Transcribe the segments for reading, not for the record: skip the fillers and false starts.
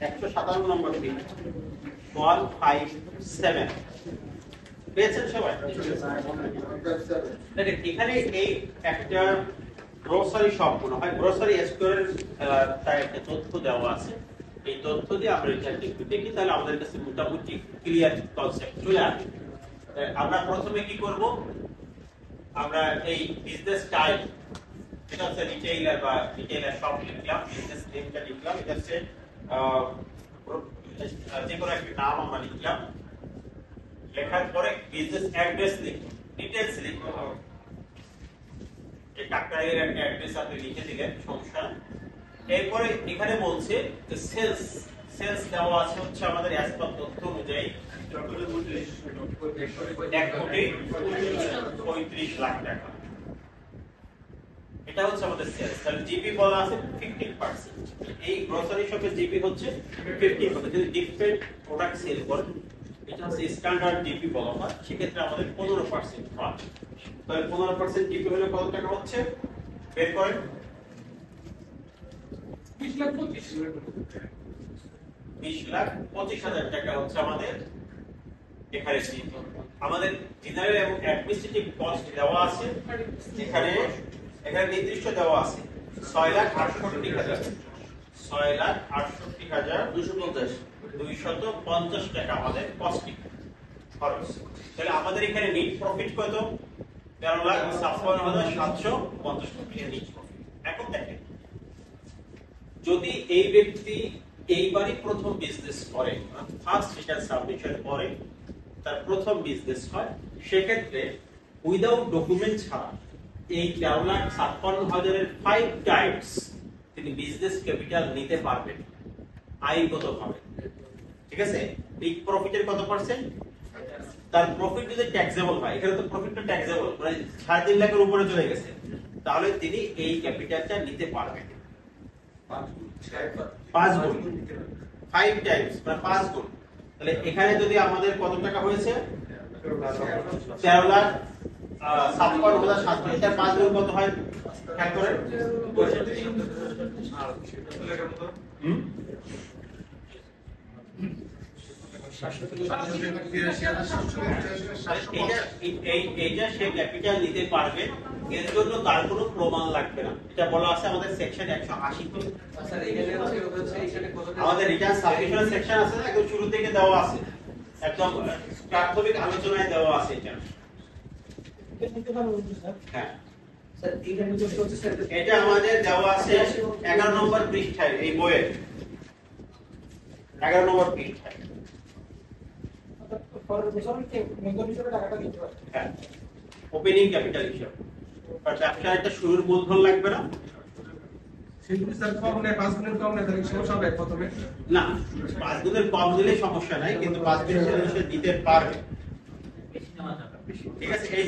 157 নম্বর page 157 পেয়েছেন সবাই? এখানে এই একটা গ্রোসারি শপ মনে হয় গ্রোসারি স্টোরের তার একটা তথ্য দেওয়া আছে। এই তথ্য দিয়ে আমরা এটা একটু দেখি, তাহলে আমাদের কাছে মোটামুটি ক্লিয়ার কনসেপ্ট চলে আসবে। আমরা প্রথমে কি করব, আমরা এই বিজনেস টাইপ এটা হচ্ছে রিটেইলার বা রিটেইলার শপ লিখলাম, বিজনেস নেমটা লিখলাম, এটা হচ্ছে যে কোনো একটা নাম আমরা লিখলাম, লেখার পরে বিজনেস অ্যাড্রেস লিখলাম, ডিটেইলস লিখলাম। এই টাকার একটা অ্যাড্রেস আপনি লিখে দিলেন, সমস্যা। এরপরে এখানে বলছে যে সেলস দেওয়া আছে হচ্ছে আমাদের অ্যাজ পার তথ্য অনুযায়ী 1,35 লাখ টাকা। এটা হচ্ছে আমাদের সেলস। তাহলে জিপি বলা আছে 15%। এই গ্রোসারি শপে জিপি হচ্ছে 15%। যদি ডিফারেন্ট প্রোডাক্ট সেল করেন, এটা হচ্ছে স্ট্যান্ডার্ড জিপি বলা হয়, সেক্ষেত্রে আমাদের 15% পান। তাহলে 15% জিপি হলে কত টাকা হচ্ছে বের করেন? 20,25,000 টাকা হচ্ছে আমাদের এখানে। আমাদের জেনারেল এবং অ্যাডমিনিস্ট্রেটিভ কস্ট দেওয়া আছে, এখানে নির্দিষ্ট দেওয়া আছে 6,68,000 6,68,250 টাকা আমাদের কস্টিং খরচ। তাহলে আমাদের এখানে নিট প্রফিট কত? 13,56,750 টাকা নিট প্রফিট। এখন দেখেন, যদি এই ব্যক্তি এইবারই প্রথম বিজনেস করে, ফার্স্ট রিটার্ন সাবমিশন করে তার প্রথম বিজনেস হয়, সেক্ষেত্রে উইদাউট ডকুমেন্ট ছাড়া এই 13,56,000 এর 5 টাইমস তিনি বিজনেস ক্যাপিটাল নিতে পারবেন আইনগতভাবে। ঠিক আছে? বিগ প্রফিটের কত পার্সেন্ট? তার প্রফিট যদি ট্যাক্সেবল হয়, এখানে তো প্রফিটটা ট্যাক্সেবল, মানে 3.5 লাখের উপরে চলে গেছে, তাহলে তিনি এই ক্যাপিটালটা নিতে পারবেন 5 গুণ, 5 টাইমস মানে 5 গুণ। তাহলে এখানে যদি আমাদের কত টাকা হয়েছে? 13,56,700। এটা 5 গুণ কত হয় খেয়াল করেন? এইটা সে ক্যাপিটাল নিতে পারবে, এর জন্য তার কোনো প্রমাণ লাগবে না। এটা বলা আছে আমাদের সেকশন 180 তে। স্যার এখানে আমাদের রিটার্ন সাবমিশন সেকশন আছে না, একদম শুরু থেকে দেওয়া আছে, একদম প্রাথমিক আলোচনায় দেওয়া আছে এটা। হ্যাঁ স্যার এটা আমাদের দেওয়া আছে 11 নম্বর পৃষ্ঠায় এই বইয়ের 11 নম্বর পৃষ্ঠায়। ওপেনিং ক্যাপিটাল হিসাব, আর ব্যবসার একটা শুরুর মূলধন লাগবে না। না, 5 গুণের কম দিলে সমস্যা নাই, কিন্তু 5 গুণের দিতে পারবে। ঠিক আছে? এই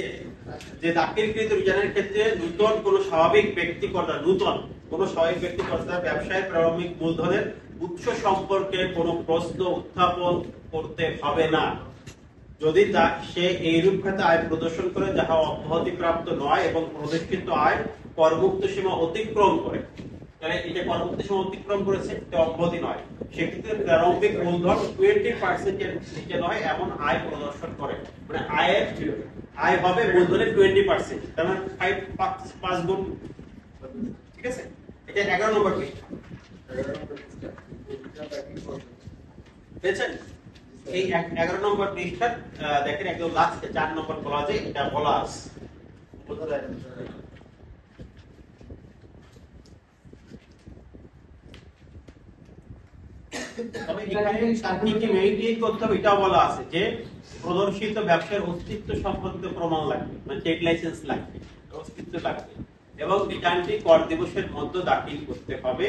যে দাখিলকৃত রিটার্নের ক্ষেত্রে নতুন কোন স্বাভাবিক ব্যক্তিকর্তা ব্যবসায় প্রারম্ভিক মূলধনের উৎস সম্পর্কে কোনো প্রশ্ন উত্থাপন করতে হবে না, যদি সে এইরূপ খাতে আয় প্রদর্শন করে যাহা অব্যাহতিপ্রাপ্ত নয় এবং প্রদর্শিত আয় করমুক্ত সীমা অতিক্রম করে। তাহলে এটা করমুক্ত সীমা অতিক্রম করেছে, এটা অব্যাহতি নয়, সেক্ষেত্রে প্রারম্ভিক মূলধন 20% এর নিচে নয় এমন আয় প্রদর্শন করে, মানে আয় হবে মূলধনের 20%, তার মানে 5 গুণ। ঠিক আছে? এটা 11 নম্বর পৃষ্ঠা পেয়েছেন? এই 11 নম্বর পৃষ্ঠা দেখেন, একদম লাস্টে 4 নম্বর বলা আছে, এটা বলা আছে। তবে এখানে কি মেইনটেইন করতে হবে এটাও বলা আছে যে প্রদর্শিত ব্যবসার অস্তিত্ব সম্পর্কিত প্রমাণ লাগবে, মানে ট্রেড লাইসেন্স লাগবে, অস্তিত্ব লাগবে, এবং রিটার্নটি কর দিবসের মধ্যে দাখিল করতে হবে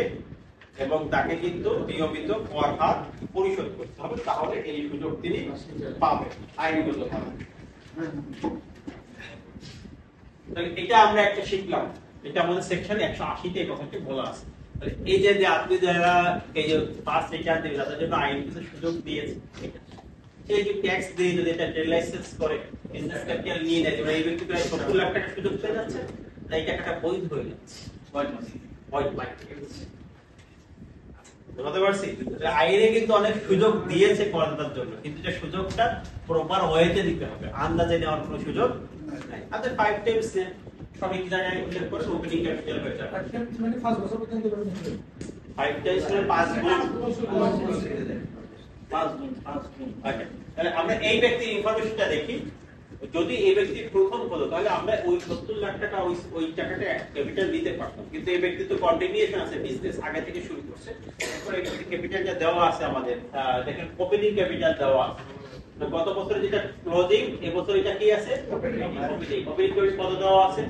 এবং তাকে কিন্তু নিয়মিত কর হার পরিশোধ করতে হবে, তাহলে এই সুযোগ তিনি পাবেন আইনগতভাবে। তাহলে এটা আমরা একটা শিখলাম, এটা আমাদের সেকশন 180 তে এই কথাটি বলা আছে। তাহলে এই যে আপনি যারা এই যে ফার্স্ট রিটার্ন দেবেন তাদের জন্য আইন কিছু সুযোগ দিয়েছে, সেই যে ট্যাক্স দিয়ে যদি এটা ট্রেড লাইসেন্স করে বিজনেস ক্যাপিটাল নিয়ে নেয়, এই ব্যক্তি প্রায় 70 লাখ টাকা সুযোগ পেয়ে যাচ্ছে, তাই টাকাটা বৈধ হয়ে যাচ্ছে, বৈধ মানে বুঝতে পারছি? আইনে কিন্তু অনেক সুযোগ দিয়েছে করদাতার জন্য, কিন্তু যে সুযোগটা প্রপার ওয়েতে দিতে হবে, আন্দাজে নেওয়ার কোনো সুযোগ নাই। আপনি 5 টাইমস নেন, সঠিক জায়গায় উল্লেখ করে ওপেনিং ক্যাপিটাল হয়ে যাবে। মানে 5 বছর পর্যন্ত করে নিতে হবে। 5 টাইমস মানে 5 গুণ। ওকে, তাহলে আমরা এই ব্যক্তির ইনফরমেশনটা দেখি। যদি এই ব্যক্তি প্রথম হলো তাহলে আমরা ওই 70 লাখ টাকা ওই টাকাটা ক্যাপিটাল দিতে পারতাম, কিন্তু এই ব্যক্তি তো কন্টিনিউশন আছে, বিজনেস আগে থেকে শুরু করছে। এরপর এই ক্যাপিটালটা দেওয়া আছে আমাদের, দেখেন ওপেনিং ক্যাপিটাল দেওয়া আছে। তো গত বছরে যেটা ক্লোজিং, এই বছর এটা কি আছে? ওপেনিং। ওপেনিং ক্যাপিটাল কত দেওয়া আছে?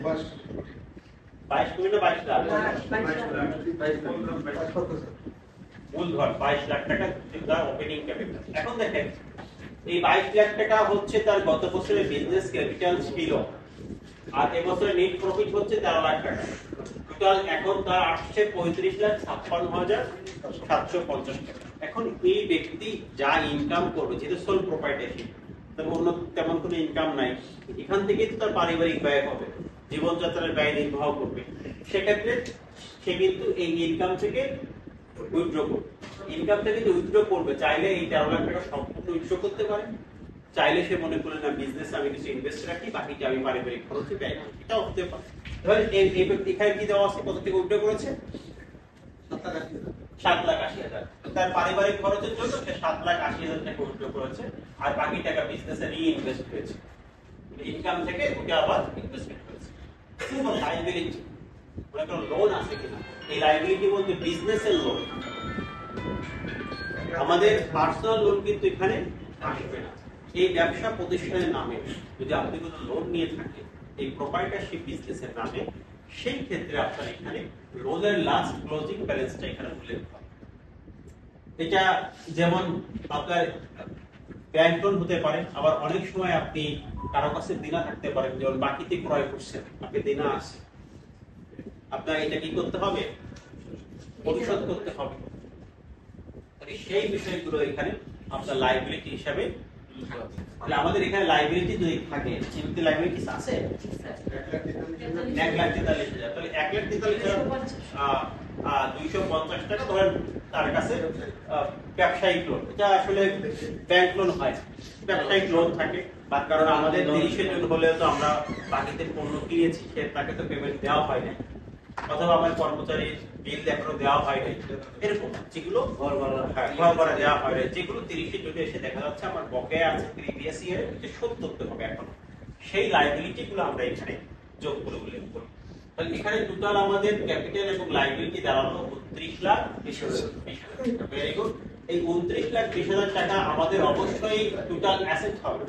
22 কোটি না 22 লাখ? 22 মূলধন 22 লাখ টাকা তার ওপেনিং ক্যাপিটাল। এখন দেখেন এই 22 লাখ টাকা হচ্ছে তার গত বছরের বিজনেস ক্যাপিটাল ছিল, আর এই বছরে নেট প্রফিট হচ্ছে 13 লাখ টাকা। টোটাল এখন তার আসছে 35,56,750 টাকা। এখন এই ব্যক্তি যা ইনকাম করবে, যেহেতু সোল প্রোপ্রাইটারশিপ, তার অন্য তেমন কোনো ইনকাম নাই, এখান থেকেই তো তার পারিবারিক ব্যয় হবে, জীবনযাত্রার ব্যয় নির্বাহ করবে। সেক্ষেত্রে সে কিন্তু এই ইনকাম থেকে উইথড্র করবে। ইনকাম থেকে যে উইথড্র করবে, চাইলে এই 13 লাখ টাকা সম্পূর্ণ উইথড্র করতে পারে, চাইলে সে মনে করে না বিজনেসে আমি কিছু ইনভেস্ট রাখি, বাকিটা আমি পারিবারিক খরচে ব্যয় করি, এটাও হতে পারে। এবার এই ব্যক্তি এখানে কি দেওয়া আছে, কত থেকে উইথড্র করেছে? 7,80,000। তার পারিবারিক খরচের জন্য সে 7,80,000 টাকা উইথড্র করেছে, আর বাকি টাকা বিজনেসে রিইনভেস্ট করেছে। ইনকাম থেকে ওটা আবার ইনভেস্টমেন্ট করেছে। শুধু লাইবিলিটি, মানে কোনো লোন আছে কিনা, এই লাইবিলিটি বলতে বিজনেসের লোন। আমাদের পার্সোনাল লোন কিন্তু এখানে আসবে না। এই ব্যবসা প্রতিষ্ঠানের নামে যদি আপনি কোনো লোন নিয়ে থাকেন এই প্রোপ্রাইটারশিপ বিজনেসের নামে, সেই ক্ষেত্রে আপনার এখানে লোনের লাস্ট ক্লোজিং ব্যালেন্সটা এখানে উল্লেখ হবে। এটা যেমন আপনার ব্যাংক লোন হতে পারে, আবার অনেক সময় আপনি কারো কাছে দেনা থাকতে পারেন, যেমন বাকিতে ক্রয় করছেন, আপনি দেনা আছে, আপনার এটা কি করতে হবে? পরিশোধ করতে হবে। সেই বিষয়গুলো এখানে আপনার লাইবিলিটি হিসাবে। তাহলে আমাদের এখানে লাইবিলিটি যদি থাকে, এমনি লাইবিলিটি আছে 1,43,000। তাহলে 1,43,250 টাকা ধরেন তার কাছে ব্যবসায়িক লোন। এটা আসলে ব্যাংক লোন হয়, ব্যবসায়িক লোন থাকে। তার কারণ আমাদের 30 জন হলে তো আমরা বাকিতে পণ্য কিনেছি, সে তাকে তো পেমেন্ট দেওয়া হয় না, অথবা আমার কর্মচারী বিল এখনো দেওয়া হয় নাই, এরকম যেগুলো ঘর ভাড়া দেওয়া হয় নাই, যেগুলো 30 জনে এসে দেখা যাচ্ছে আমার বকেয়া আছে প্রিভিয়াস ইয়ারে, শোধ করতে হবে এখন, সেই লাইবিলিটি গুলো আমরা এখানে যোগ করে উল্লেখ করি। তাহলে এখানে টোটাল আমাদের ক্যাপিটাল এবং লাইবিলিটি দাঁড়ালো 29,20,000। Very good. এই 29,20,000 টাকা আমাদের অবশ্যই টোটাল অ্যাসেট হবে।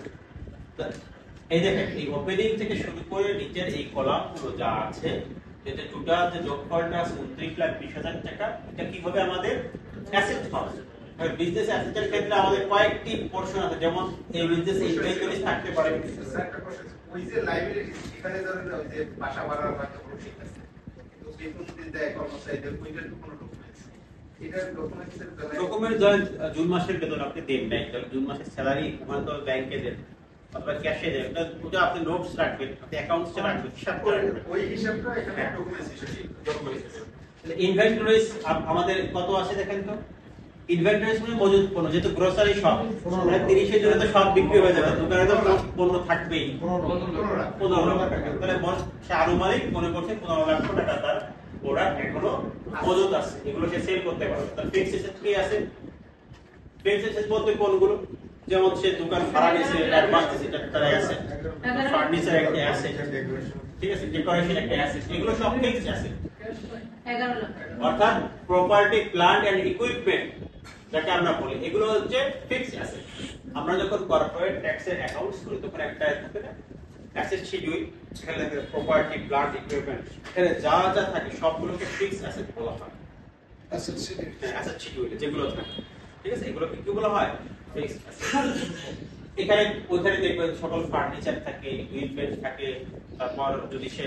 এই দেখেন এই ওপেনিং থেকে শুরু করে নিচের এই কলামগুলো যা আছে, যেটা টোটাল যে যোগফলটা আছে 29,20,000 টাকা, এটা কিভাবে আমাদের অ্যাসেট হবে। বিজনেস অ্যাসেটের ক্ষেত্রে আমাদের কয়েকটি পোরশন আছে, যেমন এই বিজনেস ইনভেন্টরিজ থাকতে পারে। ওই যে লাইবিলিটি এখানে ধরেন ওই যে বাসা ভাড়া বা কোনো ঠিক আছে, কিন্তু বেতন দিতে দেয় কর্মচারীদের, ওইটার তো কোনো ডকুমেন্টস নেই। এটার ডকুমেন্টসের ডকুমেন্ট ধরেন জুন মাসের বেতন আপনি দেন নাই, তাহলে জুন মাসের স্যালারি ওখানে তো ব্যাংকে দেন অথবা ক্যাশে দেন, ওটা আপনি নোটস রাখবেন, আপনি অ্যাকাউন্টসে রাখবেন, হিসাব করে ওই হিসাবটা এখানে ডকুমেন্টস হিসেবে ইনভেন্টরিজ আমাদের কত আছে দেখেন তো। ইনভেন্টরিজ মানে মজুদ পণ্য, যেহেতু গ্রোসারি শপ, মানে 30 জনে তো সব বিক্রি হয়ে যাবে, দোকানে তো পণ্য থাকবেই 15 লাখ টাকা। তাহলে সে আনুমানিক মনে করছে 15 লক্ষ টাকা তার প্রোডাক্ট এখনো মজুদ আছে, এগুলো সে সেল করতে পারবে। তার ফিক্সড অ্যাসেট কি আছে? ফিক্সড অ্যাসেট বলতে কোনগুলো? যেমন সে দোকান ভাড়া নিয়েছে, অ্যাডভান্স দিয়েছে, এটা তার অ্যাসেট। ফার্নিচার একটা অ্যাসেট, ঠিক আছে, ডেকোরেশন একটা অ্যাসেট, এগুলো সব ফিক্সড অ্যাসেট। 11 লাখ অর্থাৎ প্রপার্টি, প্ল্যান্ট এন্ড ইকুইপমেন্ট যাকে আমরা বলি, এগুলো হচ্ছে ফিক্সড অ্যাসেট। আমরা যখন কর্পোরেট ট্যাক্সের অ্যাকাউন্টস করি তখন একটা থাকে না অ্যাসেট শিডিউল, সেখানে থাকে প্রপার্টি, প্ল্যান্ট, ইকুইপমেন্ট, এখানে যা যা থাকে সবগুলোকে ফিক্সড অ্যাসেট বলা হয়। অ্যাসেট শিডিউল, অ্যাসেট শিডিউল যেগুলো থাকে, ঠিক আছে, এগুলোকে কি বলা হয়? Fixed asset. এখানে ওইখানে দেখবেন সকল ফার্নিচার থাকে, ইকুইপমেন্ট থাকে, তারপর যদি সে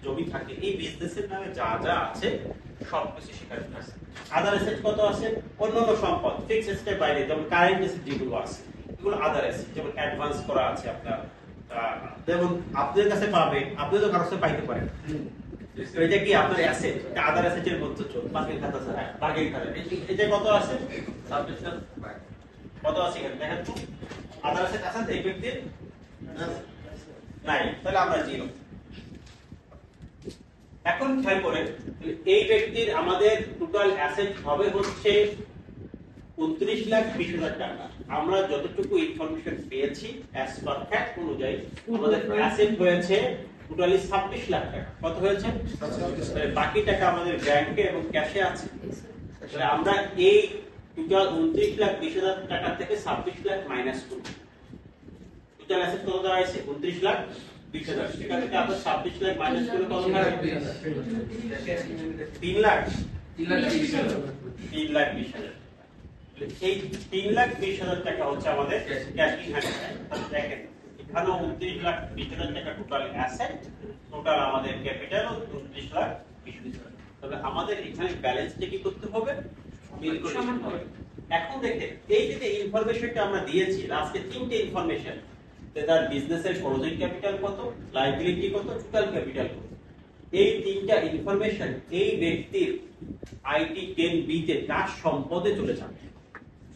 জমি থাকে, এই বিজনেসের নামে যা যা আছে সবকিছু সেখানে আছে। আদার অ্যাসেট কত আছে? অন্যান্য সম্পদ, ফিক্সড অ্যাসেটের বাইরে, যেমন কারেন্ট অ্যাসেট যেগুলো আছে এগুলো আদার অ্যাসেট, যেমন অ্যাডভান্স করা আছে আপনার, যেমন আপনাদের কাছে পাবে, আপনি তো কারোর কাছে পাইতে পারেন, তো এটা কি আপনার অ্যাসেট, এটা আদার অ্যাসেটের মধ্যে চলে, পার্কিং খাতা স্যার, পার্কিং খাতা। এটা কত আছে? সাবমিশন কত আছে এখানে দেখেন তো, আদার অ্যাসেট আছে তো এই ব্যক্তির নাই, তাহলে আমরা জিরো। এখন খেয়াল করেন এই ব্যক্তির আমাদের টোটাল অ্যাসেট হবে হচ্ছে 29,20,000 টাকা। আমরা যতটুকু ইনফরমেশন পেয়েছি অ্যাজ পার ফ্যাক্ট অনুযায়ী আমাদের অ্যাসেট হয়েছে টোটালি 26 লাখ টাকা। কত হয়েছে? বাকি টাকা আমাদের ব্যাংকে এবং ক্যাশে আছে। তাহলে আমরা এই টোটাল 29,20,000 টাকা থেকে 26 লাখ মাইনাস করব। টোটাল অ্যাসেট কত দাঁড়াইছে? 29,20,000। সেখান থেকে আমরা 26 লাখ মাইনাস করলে কত হবে? 3 লাখ 3,20,000। এই 3,20,000 টাকা হচ্ছে আমাদের ক্যাশ ইন হ্যান্ড। দেখেন এখানেও 29,20,000 টাকা টোটাল অ্যাসেট, টোটাল আমাদের ক্যাপিটাল 29,20,000। তবে আমাদের এখানে ব্যালেন্সটা কি করতে হবে? মিল করতে হবে। এখন দেখেন এই যে ইনফরমেশনটা আমরা দিয়েছি, আজকে তিনটে ইনফরমেশন, তার বিজনেসের ক্লোজিং ক্যাপিটাল কত, লায়াবিলিটি কত, টোটাল ক্যাপিটাল কত, এই তিনটা ইনফরমেশন এই ব্যক্তির আইটি 10B তে তার সম্পদে চলে যাবে।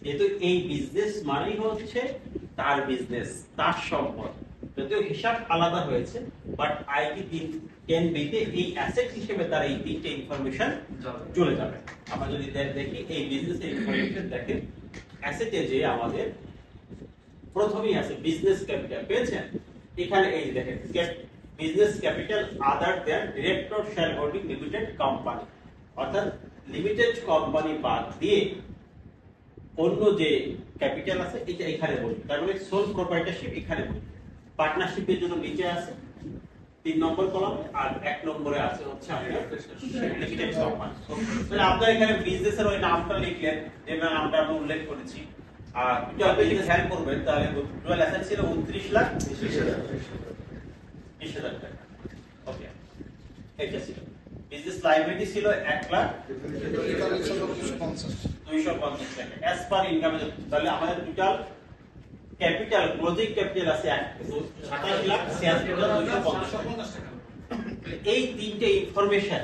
যেহেতু এই বিজনেস মানেই হচ্ছে তার বিজনেস, তার সম্পদ, যদিও হিসাব আলাদা হয়েছে, বাট আইটি 10B তে এই অ্যাসেট হিসেবে তার এই তিনটে ইনফরমেশন চলে যাবে। আমরা যদি দেখি এই বিজনেসের ইনফরমেশন দেখেন, অ্যাসেটে যে আমাদের প্রথমেই আছে বিজনেস ক্যাপিটাল, পেয়েছেন? এখানে এই দেখেন business capital other than director share holding limited company, অর্থাৎ লিমিটেড কোম্পানি বাদ দিয়ে অন্য যে ক্যাপিটাল আছে এটা এখানে বলবে। তার মানে সোল প্রপাইটারশিপ এখানে বলবে। পার্টনারশিপের জন্য নিচে আছে 3 নম্বর কলাম, আর 1 নম্বরে আছে হচ্ছে আপনার লিমিটেড কোম্পানি। তাহলে আপনারা এখানে বিজনেসের ওই নামটা লিখলেন, যে নামটা আমরা উল্লেখ করেছি, আর টোটাল বিজনেস হেল্প করবেন, তাহলে টোটাল অ্যাসেট ছিল 29,20,000 টাকা। ওকে, এটা ছিল বিজনেস লায়াবিলিটি ছিল 1,250,000 টাকা অ্যাজ পার ইনকাম। তাহলে আমাদের টোটাল ক্যাপিটাল ক্লোজিং ক্যাপিটাল আছে 27,86,250 টাকা। এই তিনটে ইনফরমেশন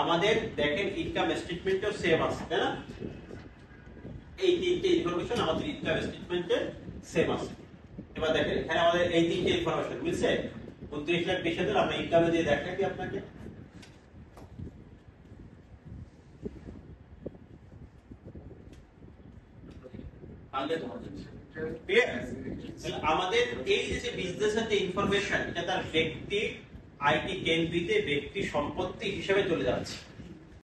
আমাদের দেখেন ইনকাম স্টেটমেন্টেও সেম আছে, তাই না? এই তিনটে ইনফরমেশন আমাদের ইনকাম স্টেটমেন্টে সেম আছে। এবার দেখেন এখানে আমাদের এই তিনটে ইনফরমেশন মিলছে। 29,20,000 আমরা ইনকামে দিয়ে দেখাই কি আপনাকে, আমাদের এই যে বিজনেসের যে ইনফরমেশন, এটা তার ব্যক্তি আইটি 10B তে ব্যক্তি সম্পত্তি হিসেবে চলে যাচ্ছে।